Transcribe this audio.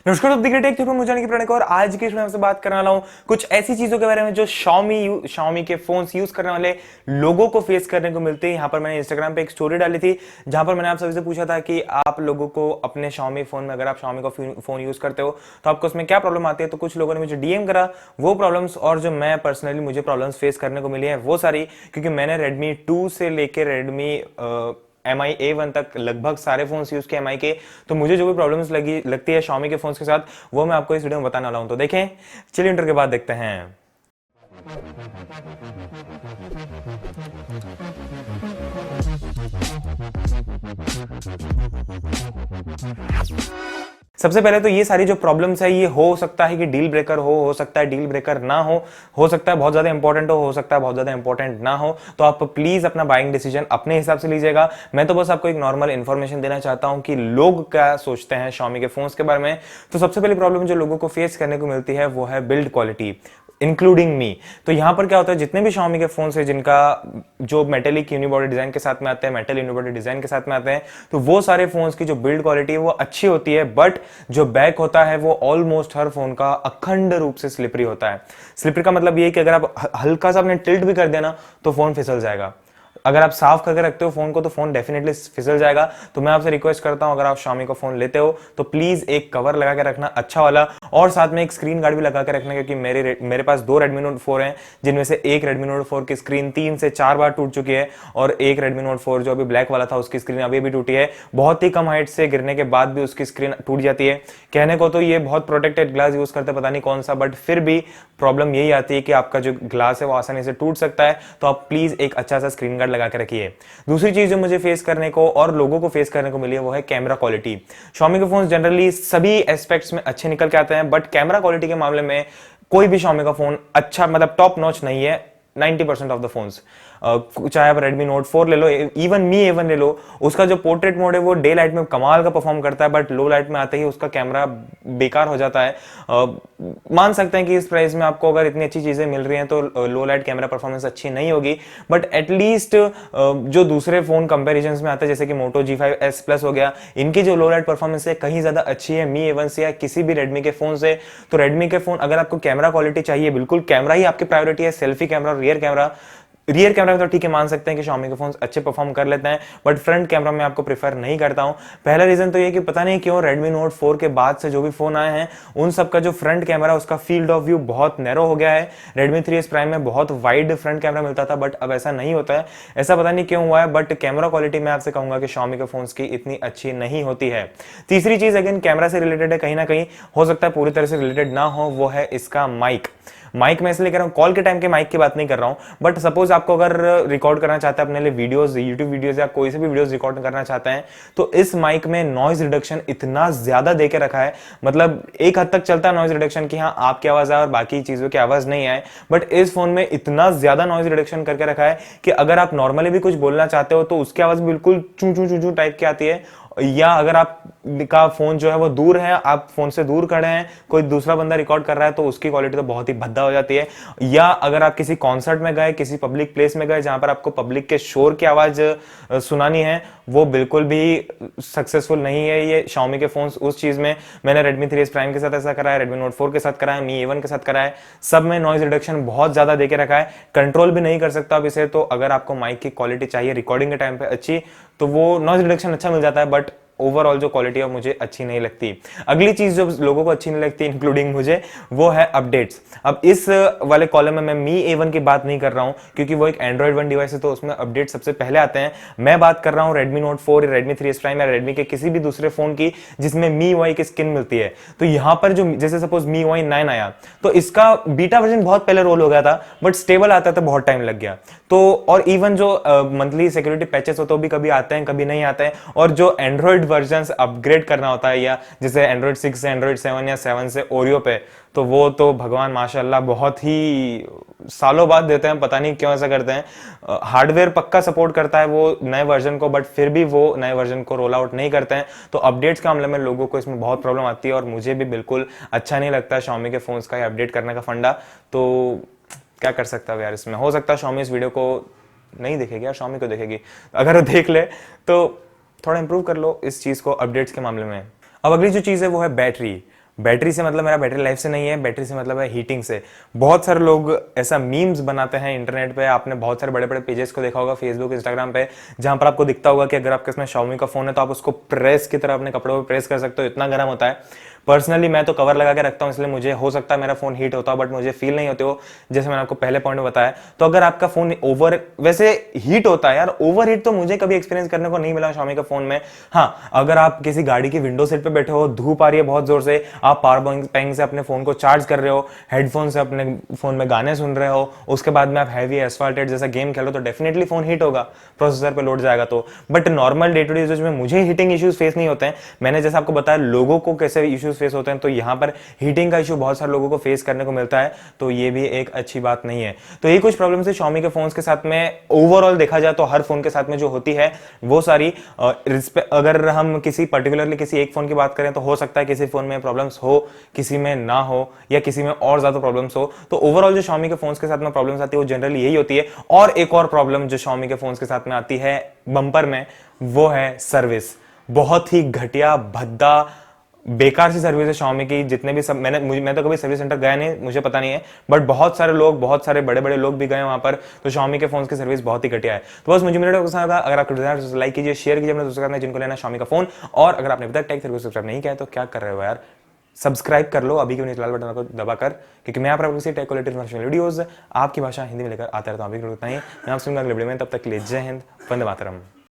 नमस्कार दोस्तों, take tube में मुझे की प्रणय और आज की इसमें आपसे बात करने वाला हूं कुछ ऐसी चीजों के बारे में जो Xiaomi के फोन्स यूज करने वाले लोगों को फेस करने को मिलती है। यहाँ पर मैंने इंस्टाग्राम पे एक स्टोरी डाली थी जहां पर मैंने आप सभी से पूछा था कि आप लोगों को अपने Xiaomi फोन में, अगर आप Xiaomi का फोन यूज करते हो तो आपको उसमें क्या प्रॉब्लम आती है। तो कुछ लोगों ने मुझे डीएम करा वो प्रॉब्लम्स, और जो मैं पर्सनली मुझे प्रॉब्लम्स फेस करने को मिली है वो सारी, क्योंकि मैंने Redmi 2 से लेकर Redmi MI A1 तक लगभग सारे फोन्स यूज किए MI के। तो मुझे जो भी प्रॉब्लम्स लगती है Xiaomi के फोन्स के साथ, वो मैं आपको इस वीडियो में बताने वाला हूं। तो देखें, चलिए इंटर के बाद देखते हैं। सबसे पहले तो ये सारी जो प्रॉब्लम्स है, ये हो सकता है कि डील ब्रेकर हो सकता है डील ब्रेकर ना हो सकता है बहुत ज्यादा इंपॉर्टेंट हो सकता है बहुत ज्यादा इंपॉर्टेंट ना हो। तो आप प्लीज अपना बाइंग डिसीजन अपने हिसाब से लीजिएगा। मैं तो बस आपको एक नॉर्मल इंफॉर्मेशन देना चाहता हूं कि लोग क्या सोचते हैं Xiaomi के फोन्स के बारे में। तो सबसे पहली प्रॉब्लम जो लोगों को फेस करने को मिलती है वो है बिल्ड क्वालिटी, इंक्लूडिंग मी। तो यहां पर क्या होता है, जितने भी Xiaomi के फोन है जिनका जो मेटेलिक यूनिबॉडी डिजाइन के साथ में आते हैं, मेटल यूनिबॉडी डिजाइन के साथ में आते हैं, तो वो सारे फोन्स की जो बिल्ड क्वालिटी है वो अच्छी होती है, बट जो बैक होता है वो ऑलमोस्ट हर फोन का अखंड रूप से स्लिपरी होता है। स्लिपरी का मतलब ये है कि अगर आप हल्का सा अपने टिल्ट भी कर देना तो फोन फिसल जाएगा। अगर आप साफ करके रखते हो फोन को तो फोन डेफिनेटली फिसल जाएगा। तो मैं आपसे रिक्वेस्ट करता हूं, अगर आप Xiaomi का फोन लेते हो तो प्लीज एक कवर लगा के रखना अच्छा वाला, और साथ में एक स्क्रीन गार्ड भी लगा के रखना, क्योंकि मेरे पास दो Redmi Note 4 हैं, जिनमें से एक Redmi Note 4 की स्क्रीन 3 से 4 बार टूट चुकी है, और एक Redmi Note 4 जो अभी ब्लैक वाला था उसकी स्क्रीन अभी भी टूटी है। बहुत ही कम हाइट से गिरने के बाद भी उसकी स्क्रीन टूट जाती है। कहने को तो ये बहुत प्रोटेक्टेड ग्लास यूज करते पता नहीं कौन सा, बट फिर भी प्रॉब्लम यही आती है कि आपका जो ग्लास है वो आसानी से टूट सकता है। तो आप प्लीज एक अच्छा सा स्क्रीन गार्ड लगा के रखिए। दूसरी चीज जो मुझे फेस करने को और लोगों को फेस करने को मिली है वो है कैमरा क्वालिटी। Xiaomi के फोन जनरली सभी एस्पेक्ट्स में अच्छे निकल के आते हैं, बट कैमरा क्वालिटी के मामले में कोई भी Xiaomi का फोन अच्छा, मतलब टॉप नॉच नहीं है 90% ऑफ द फोन्स। चाहे आप Redmi Note 4 ले लो, इवन Mi A1 ले लो, उसका जो पोर्ट्रेट मोड है वो डे लाइट में कमाल का परफॉर्म करता है, बट लो लाइट में आते ही उसका कैमरा बेकार हो जाता है। मान सकते हैं कि इस प्राइस में आपको अगर इतनी अच्छी चीजें मिल रही हैं तो लो लाइट कैमरा परफॉर्मेंस अच्छी नहीं होगी, बट एटलीस्ट जो दूसरे फोन कंपेरिजन में आते हैं जैसे कि Moto G5s Plus हो गया, इनकी जो लो लाइट परफॉर्मेंस है कहीं ज्यादा अच्छी है Mi A1 से या किसी भी Redmi के फोन से। तो Redmi के फोन, अगर आपको कैमरा क्वालिटी चाहिए, बिल्कुल कैमरा ही आपकी प्रायोरिटी है, सेल्फी कैमरा, रियर कैमरा में तो ठीक है, मान सकते हैं कि Xiaomi के फोन अच्छे परफॉर्म कर लेते हैं, बट फ्रंट कैमरा में आपको प्रेफर नहीं करता हूं। पहला रीजन तो ये कि पता नहीं क्यों Redmi Note 4 के बाद से जो भी फोन आए हैं उन सब का जो फ्रंट कैमरा, उसका फील्ड ऑफ व्यू बहुत नैरो हो गया है। Redmi 3S Prime में बहुत वाइड फ्रंट कैमरा मिलता था, बट अब ऐसा नहीं होता है। ऐसा पता नहीं क्यों हुआ है, बट कैमरा क्वालिटी मैं आपसे कहूंगा कि Xiaomi के फोन की इतनी अच्छी नहीं होती है। तीसरी चीज अगेन कैमरा से रिलेटेड है, कहीं ना कहीं हो सकता है पूरी तरह से रिलेटेड ना हो, वो है इसका माइक मैं इसलिए कह रहा हूं, कॉल के टाइम के माइक की बात नहीं कर रहा हूं, बट सपोज आपको अगर रिकॉर्ड करना चाहते हैं अपने लिए वीडियोस, यूट्यूब वीडियोस या कोई से भी वीडियोस रिकॉर्ड करना चाहते हैं, तो इस माइक में नॉइज रिडक्शन इतना ज्यादा देके रखा है, मतलब एक हद तक चलता है नॉइज रिडक्शन की, हाँ आपकी आवाज आए और बाकी चीजों की आवाज नहीं आए, बट इस फोन में इतना ज्यादा नॉइज रिडक्शन करके रखा है कि अगर आप नॉर्मली भी कुछ बोलना चाहते हो तो उसकी आवाज बिल्कुल चू चू चू चू टाइप की आती है। या अगर आप का फोन जो है वो दूर है, आप फोन से दूर खड़े हैं, कोई दूसरा बंदा रिकॉर्ड कर रहा है, तो उसकी क्वालिटी तो बहुत ही भद्दा हो जाती है। या अगर आप किसी कॉन्सर्ट में गए, किसी पब्लिक प्लेस में गए जहां पर आपको पब्लिक के शोर की आवाज सुनानी है, वो बिल्कुल भी सक्सेसफुल नहीं है ये Xiaomi के फोन उस चीज में। मैंने Redmi 3S Prime के साथ ऐसा करा है, Redmi Note 4 के साथ करा है, Mi A1 के साथ करा है, सब में नॉइज रिडक्शन बहुत ज्यादा देके रखा है, कंट्रोल भी नहीं कर सकता आप इसे। तो अगर आपको माइक की क्वालिटी चाहिए रिकॉर्डिंग के टाइम पे अच्छी, तो वो नॉइज रिडक्शन अच्छा मिल जाता है, बट ओवरऑल जो क्वालिटी है मुझे अच्छी नहीं लगती। अगली चीज जो लोगों को अच्छी नहीं लगती, इंक्लूडिंग मुझे, वो है अपडेट्स। अब इस वाले कॉलम में मैं Mi A1 की बात नहीं कर रहा हूं, क्योंकि वो एक Android 1 डिवाइस है, तो उसमें अपडेट सबसे पहले आते हैं। मैं बात कर रहा हूं Redmi Note 4 या Redmi 3S Prime या Redmi के किसी भी दूसरे फोन की जिसमें MIUI की स्किन मिलती है। तो यहां पर जो जैसे सपोज MIUI 9 आया, तो इसका बीटा वर्जन बहुत पहले रोल हो गया था, बट स्टेबल आता था, बहुत टाइम लग गया। तो और इवन जो मंथली सिक्योरिटी पैचेस होते हैं भी कभी आते हैं कभी नहीं आते हैं, और जो एंड्रॉइड वर्जन अपग्रेड करना होता है, या जैसे Android 6 से Android 7 या 7 से Oreo पे, तो वो तो भगवान माशाल्लाह बहुत ही सालों बाद देते हैं, पता नहीं क्यों ऐसा करते हैं। हार्डवेयर पक्का सपोर्ट करता है वो नए वर्जन को, बट फिर भी वो नए वर्जन को रोल आउट नहीं करते हैं। तो अपडेट्स के मामले में लोगों को इसमें बहुत प्रॉब्लम आती है, और मुझे भी बिल्कुल अच्छा नहीं लगता Xiaomi के फोन्स का अपडेट करने का फंडा। तो क्या कर सकता है यार इसमें। हो सकता है Xiaomi इस वीडियो को नहीं देखेगी यार, Xiaomi को देखेगी, अगर वो देख ले तो थोड़ा इंप्रूव कर लो इस चीज को अपडेट्स के मामले में। अब अगली जो चीज है वो है बैटरी। बैटरी से मतलब मेरा बैटरी लाइफ से नहीं है, बैटरी से मतलब है हीटिंग से। बहुत सारे लोग ऐसा मीम्स बनाते हैं इंटरनेट पे, आपने बहुत सारे बड़े बड़े पेजेस को देखा होगा फेसबुक इंस्टाग्राम पे, जहां पर आपको दिखता होगा कि अगर आपके इसमें Xiaomi का फोन है तो आप उसको प्रेस की तरह अपने कपड़ों पे प्रेस कर सकते हो, इतना गर्म होता है। पर्सनली मैं तो कवर लगा के रखता हूं, इसलिए मुझे हो सकता है मेरा फोन हीट होता, बट मुझे फील नहीं होते हो, जैसे मैंने आपको पहले पॉइंट में बताया। तो अगर आपका फोन ओवर वैसे हीट होता है यार, ओवर हीट तो मुझे कभी एक्सपीरियंस करने को नहीं मिला Xiaomi का फोन में। हाँ, अगर आप किसी गाड़ी की विंडो सीट पे बैठे हो, धूप आ रही है बहुत जोर से, आप पावर बैंक से अपने फोन को चार्ज कर रहे हो, हेडफोन से अपने फोन में गाने सुन रहे हो, उसके बाद में आप हैवी एस्फाल्टेड जैसा गेम खेलो तो डेफिनेटली फोन हीट होगा, प्रोसेसर पे लोड जाएगा तो। But normal day to day usage में मुझे हीटिंग इश्यूज फेस नहीं होते हैं। मैंने जैसा आपको बताया लोगों को कैसे इश्यूज फेस होते हैं, तो यहाँ पर हीटिंग का इशू बहुत सारे लोगों को फेस करने को मिलता है, तो ये भी एक अच्छी बात नहीं है। तो ये कुछ प्रॉब्लम है Xiaomi के फोन्स के साथ में। ओवरऑल देखा जाए तो हर फोन के साथ में जो होती है वो सारी अगर हम किसी पर्टिकुलरली किसी एक फोन की बात करें तो हो सकता है किसी फोन में प्रॉब्लम्स हो, किसी में ना हो, या किसी में और ज्यादा प्रॉब्लम्स हो। तो ओवरऑल जो Xiaomi के फोन्स के साथ में प्रॉब्लम्स आती है वो जनरली यही होती है। और एक और प्रॉब्लम जो Xiaomi के फोन्स के साथ में आती है बम्पर में, वो है सर्विस। बहुत ही घटिया भद्दा बेकार सी सर्विस है Xiaomi की। जितने भी सब मैं तो कभी सर्विस सेंटर गया नहीं, मुझे पता नहीं है, बट बहुत सारे लोग, बहुत सारे बड़े बड़े लोग भी गए वहां पर, तो Xiaomi के फोन की सर्विस बहुत ही घटिया है। तो बस मुझे मेरा पसंद आया, अगर आपको डिजाइन तो लाइक कीजिए, शेयर कीजिए अपने दोस्तों के साथ जिनको लेना Xiaomi का फोन। और अगर आपने अभी तक टेक थेरेपी को सब्सक्राइब नहीं किया है तो क्या कर रहे हो यार, सब्सक्राइब कर लो अभी के लाल बटन को दबाकर, क्योंकि मैं आपको टेक क्वालिटी इन्फॉर्मेशन वीडियोस आपकी भाषा हिंदी में लेकर आता रहता हूं। अभी उतना ही, मैं आपसे अगले वीडियो में, तब तक के लिए जय हिंद, वंदे मातरम।